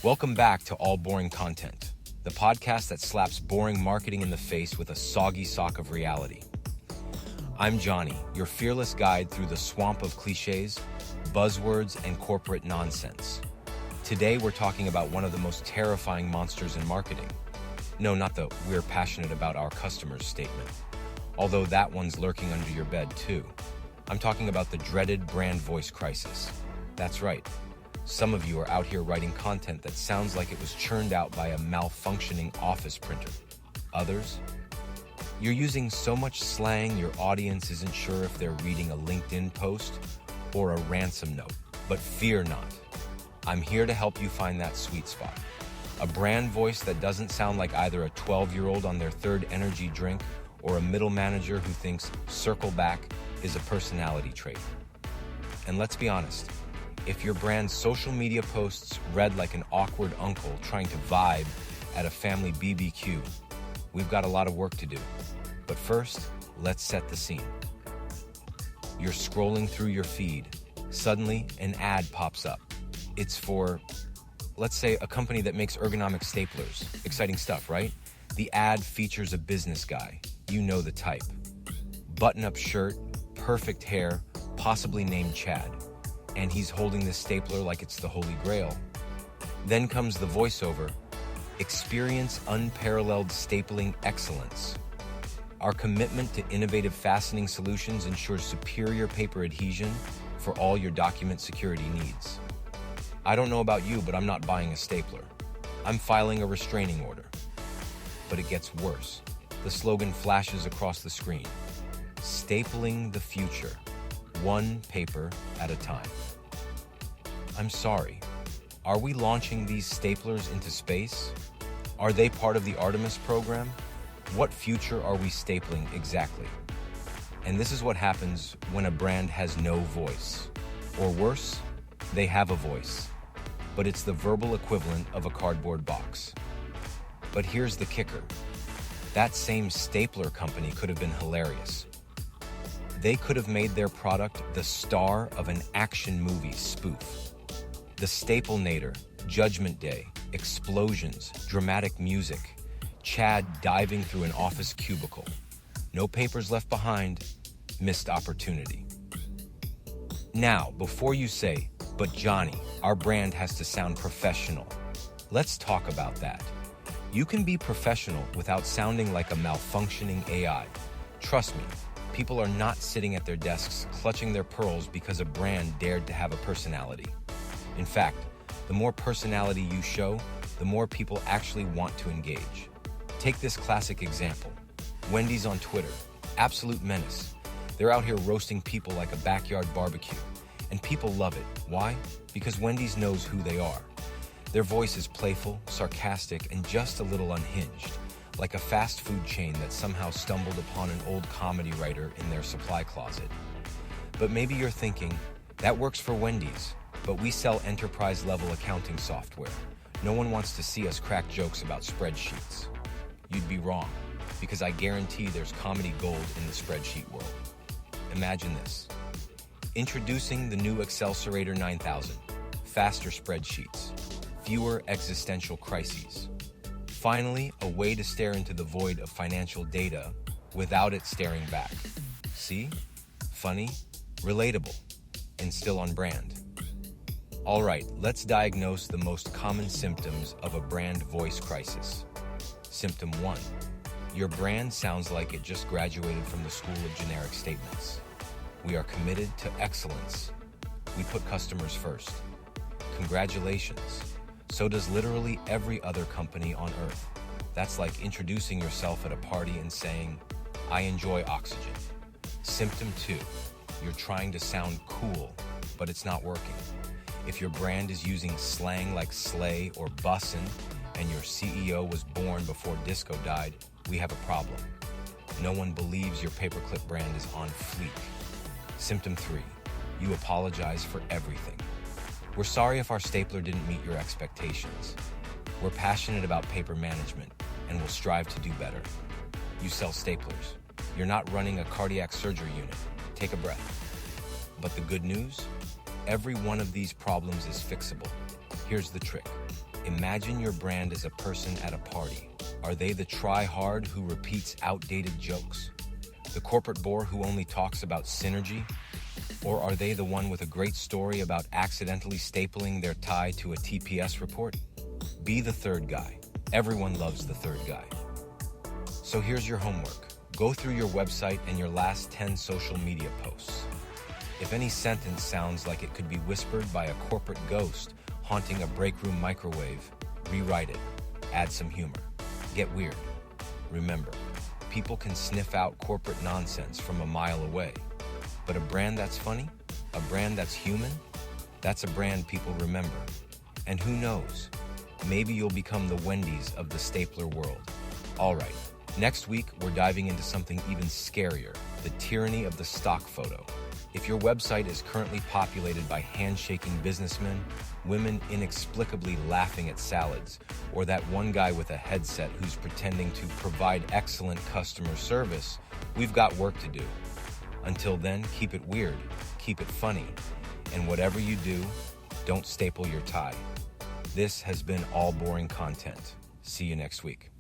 Welcome back to All Boring Content, the podcast that slaps boring marketing in the face with a soggy sock of reality. I'm Johnny, your fearless guide through the swamp of cliches, buzzwords, and corporate nonsense. Today, we're talking about one of the most terrifying monsters in marketing. No, not the "we're passionate about our customers" statement, although that one's lurking under your bed too. I'm talking about the dreaded brand voice crisis. That's right. Some of you are out here writing content that sounds like it was churned out by a malfunctioning office printer. Others, you're using so much slang your audience isn't sure if they're reading a LinkedIn post or a ransom note. But fear not. I'm here to help you find that sweet spot. A brand voice that doesn't sound like either a 12-year-old on their third energy drink or a middle manager who thinks circle back is a personality trait. And let's be honest, if your brand's social media posts read like an awkward uncle trying to vibe at a family BBQ, we've got a lot of work to do. But first, let's set the scene. You're scrolling through your feed. Suddenly, an ad pops up. It's for, let's say, a company that makes ergonomic staplers. Exciting stuff, right? The ad features a business guy. You know the type. Button-up shirt, perfect hair, possibly named Chad. And he's holding this stapler like it's the Holy Grail. Then comes the voiceover. Experience unparalleled stapling excellence. Our commitment to innovative fastening solutions ensures superior paper adhesion for all your document security needs. I don't know about you, but I'm not buying a stapler. I'm filing a restraining order. But it gets worse. The slogan flashes across the screen. Stapling the future, one paper at a time. I'm sorry. Are we launching these staplers into space? Are they part of the Artemis program? What future are we stapling exactly? And this is what happens when a brand has no voice. Or worse, they have a voice, but it's the verbal equivalent of a cardboard box. But here's the kicker. That same stapler company could have been hilarious. They could have made their product the star of an action movie spoof. The Staplenator, Judgment Day, explosions, dramatic music, Chad diving through an office cubicle. No papers left behind, missed opportunity. Now, before you say, "But Johnny, our brand has to sound professional," let's talk about that. You can be professional without sounding like a malfunctioning AI. Trust me, people are not sitting at their desks clutching their pearls because a brand dared to have a personality. In fact, the more personality you show, the more people actually want to engage. Take this classic example. Wendy's on Twitter, absolute menace. They're out here roasting people like a backyard barbecue. And people love it. Why? Because Wendy's knows who they are. Their voice is playful, sarcastic, and just a little unhinged, like a fast food chain that somehow stumbled upon an old comedy writer in their supply closet. But maybe you're thinking, that works for Wendy's, but we sell enterprise-level accounting software. No one wants to see us crack jokes about spreadsheets. You'd be wrong, because I guarantee there's comedy gold in the spreadsheet world. Imagine this. Introducing the new Excelsior 9000. Faster spreadsheets. Fewer existential crises. Finally, a way to stare into the void of financial data without it staring back. See? Funny, relatable, and still on brand. All right, let's diagnose the most common symptoms of a brand voice crisis. Symptom 1. Your brand sounds like it just graduated from the school of generic statements. We are committed to excellence. We put customers first. Congratulations. So does literally every other company on earth. That's like introducing yourself at a party and saying, "I enjoy oxygen." Symptom 2. You're trying to sound cool, but it's not working. If your brand is using slang like slay or bussin', and your CEO was born before disco died, we have a problem. No one believes your paperclip brand is on fleek. Symptom 3. You apologize for everything. We're sorry if our stapler didn't meet your expectations. We're passionate about paper management and will strive to do better. You sell staplers. You're not running a cardiac surgery unit. Take a breath. But the good news? Every one of these problems is fixable. Here's the trick. Imagine your brand as a person at a party. Are they the try-hard who repeats outdated jokes? The corporate bore who only talks about synergy? Or are they the one with a great story about accidentally stapling their tie to a TPS report? Be the third guy. Everyone loves the third guy. So here's your homework. Go through your website and your last 10 social media posts. If any sentence sounds like it could be whispered by a corporate ghost haunting a break room microwave, rewrite it. Add some humor. Get weird. Remember, people can sniff out corporate nonsense from a mile away. But a brand that's funny, a brand that's human, that's a brand people remember. And who knows, maybe you'll become the Wendy's of the stapler world. All right, next week we're diving into something even scarier, the tyranny of the stock photo. If your website is currently populated by handshaking businessmen, women inexplicably laughing at salads, or that one guy with a headset who's pretending to provide excellent customer service, we've got work to do. Until then, keep it weird, keep it funny, and whatever you do, don't staple your tie. This has been All Boring Content. See you next week.